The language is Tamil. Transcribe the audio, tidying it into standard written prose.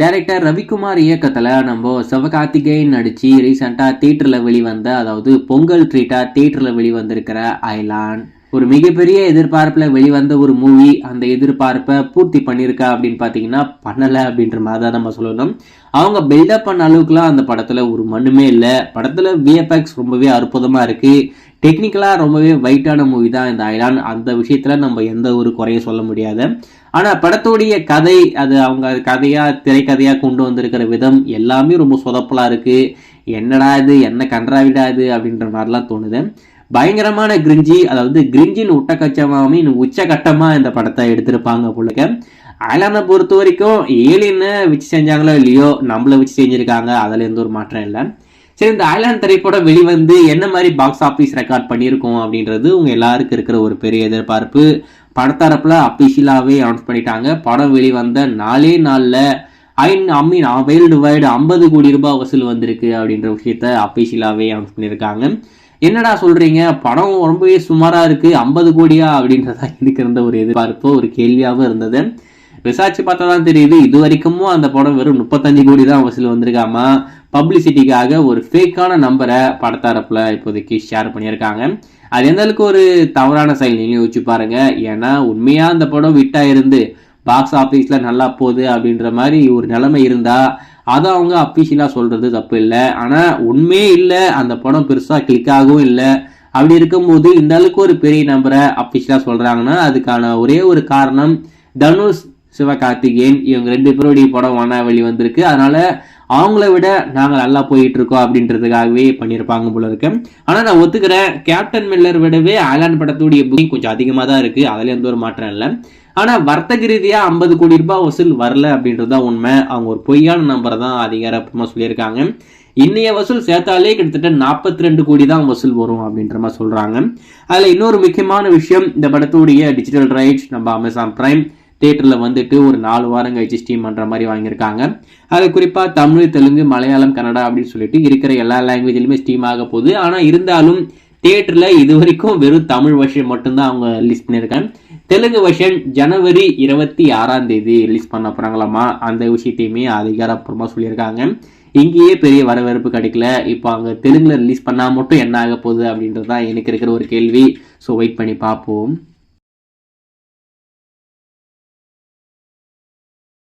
டைரக்டர் ரவிக்குமார் இயக்கத்துல நம்ம சிவகார்த்திகேயன் நடிச்சு ரீசெண்டா தியேட்டர்ல வெளிவந்த, அதாவது பொங்கல் ட்ரீட்டா தியேட்டர்ல வெளிவந்திருக்கிற அயலான் ஒரு மிகப்பெரிய எதிர்பார்ப்புல வெளிவந்த ஒரு மூவி. அந்த எதிர்பார்ப்பை பூர்த்தி பண்ணியிருக்கா அப்படின்னு பாத்தீங்கன்னா பண்ணல அப்படின்ற மாதிரி தான் நம்ம சொல்லணும். அவங்க பில்டப் பண்ண அளவுக்குலாம் அந்த படத்துல ஒரு மண்ணுமே இல்லை. படத்துல விஎஃப்எக்ஸ் ரொம்பவே அற்புதமா இருக்கு. டெக்னிக்கலா ரொம்பவே வைட்டான மூவி தான் இந்த அயலான். அந்த விஷயத்துல நம்ம எந்த ஒரு குறையும் சொல்ல முடியாது. ஆனா படத்துடைய கதை, அது அவங்க கதையா திரைக்கதையா கொண்டு வந்திருக்கிற விதம் எல்லாமே ரொம்ப சொதப்பலா இருக்கு. என்னடா இது, என்ன கன்றாவிடா இது அப்படின்ற மாதிரிலாம் தோணுது. பயங்கரமான கிரிஞ்சி, அதாவது கிரிஞ்சின் உட்டக்கச்சமாமின் உச்சகட்டமா இந்த படத்தை எடுத்திருப்பாங்க போலுக்க. அயலானை பொறுத்த வரைக்கும் ஏலியனை வச்சு செஞ்சாங்களோ இல்லையோ, நம்மளை வச்சு செஞ்சிருக்காங்க. அதுல எந்த ஒரு மாற்றம் இல்லை. சரி, இந்த அயலான் திரைப்படம் வெளிவந்து என்ன மாதிரி பாக்ஸ் ஆபீஸ் ரெக்கார்ட் பண்ணியிருக்கோம் அப்படின்றது உங்க எல்லாருக்கும் இருக்கிற ஒரு பெரிய எதிர்பார்ப்பு. படத்தரப்புல அபிஷியலாவே அனௌன்ஸ் பண்ணிட்டாங்க. படம் வெளிவந்த 4 நாள்ல வேர்ல்டு வைடு 50 கோடி ரூபாய் வசூல் வந்திருக்கு அப்படின்ற விஷயத்த அபிஷியலாவே அனௌன்ஸ் பண்ணியிருக்காங்க. என்னடா சொல்றீங்க, படம் ரொம்பவே சுமாரா இருக்கு, 50 கோடியா அப்படின்றதா எனக்கு இருந்த ஒரு எதிர்பார்ப்பு, ஒரு கேள்வியாகவும் இருந்தது. விசாரிச்சு பார்த்தா தான் தெரியுது, இது வரைக்கும் அந்த படம் வெறும் 35 கோடி தான் வசூல் வந்திருக்காமா. பப்ளிசிட்டிக்காக ஒரு ஃபேக்கான நம்பரை படத்தரப்புல இப்போதைக்கு ஷேர் பண்ணியிருக்காங்க. அது எந்த அளவுக்கு ஒரு தவறான செயல் நீங்க யோசிச்சு பாருங்க. ஏன்னா உண்மையா அந்த படம் விட்டா இருந்து பாக்ஸ் ஆபீஸ்ல நல்லா போகுது அப்படின்ற மாதிரி ஒரு நிலைமை இருந்தா அதை அவங்க அபிஷியலா சொல்றது தப்பு இல்லை. ஆனா உண்மையே இல்லை, அந்த படம் பெருசா கிளிக் ஆகவும் இல்லை. அப்படி இருக்கும்போது இந்த அளவுக்கு ஒரு பெரிய நம்பரை அபிஷியலா சொல்றாங்கன்னா அதுக்கான ஒரே ஒரு காரணம், தனுஷ் சிவகார்த்திகேயன் இவங்க 2 பேருடைய படம் ஒன்னா வெளி வந்திருக்கு. அதனால அவங்கள விட நாங்கள் நல்லா போயிட்டு இருக்கோம் அப்படின்றதுக்காகவே பண்ணியிருப்பாங்க போல இருக்கு. ஆனா நான் ஒத்துக்கிறேன், கேப்டன் மில்லர் விடவே அயலான் படத்துடைய புக்கிங் கொஞ்சம் அதிகமாக தான் இருக்கு. அதுல எந்த ஒரு மாற்றம் இல்லை. ஆனா வர்த்தக ரீதியா 50 கோடி ரூபாய் வசூல் வரல அப்படின்றதுதான் உண்மை. அவங்க ஒரு பொய்யான நம்பரை தான் அதிகாரப்பூர்வமா சொல்லியிருக்காங்க. இன்னைய வசூல் சேர்த்தாலே கிட்டத்தட்ட 42 கோடி தான் வசூல் வரும் அப்படின்ற மாதிரி சொல்றாங்க. அதுல இன்னொரு முக்கியமான விஷயம், இந்த படத்துடைய டிஜிட்டல் ரைட்ஸ் நம்ம அமேசான் பிரைம் தியேட்டர்ல வந்துட்டு ஒரு 4 வாரம் கழிச்சு ஸ்ட்ரீம் பண்ற மாதிரி வாங்கியிருக்காங்க. அது குறிப்பா தமிழ், தெலுங்கு, மலையாளம், கன்னடா அப்படின்னு சொல்லிட்டு இருக்கிற எல்லா லாங்குவேஜ்லயுமே ஸ்ட்ரீம் ஆக போகுது. ஆனா இருந்தாலும் தியேட்டர்ல இது வரைக்கும் வெறும் தமிழ் வெர்ஷன் மட்டும்தான் அவங்க ரிலீஸ் பண்ணியிருக்காங்க. தெலுங்கு வெர்ஷன் ஜனவரி 26 ரிலீஸ் பண்ண போறாங்களாமா. அந்த விஷயத்தையுமே அதிகாரப்பூர்வமா சொல்லியிருக்காங்க. இங்கேயே பெரிய வரவேற்பு கிடைக்கல. இப்போ அங்க தெலுங்குல ரிலீஸ் பண்ணா மட்டும் என்ன ஆக போகுது அப்படின்றதுதான் எனக்கு இருக்கிற ஒரு கேள்வி. ஸோ வெயிட் பண்ணி பார்ப்போம்.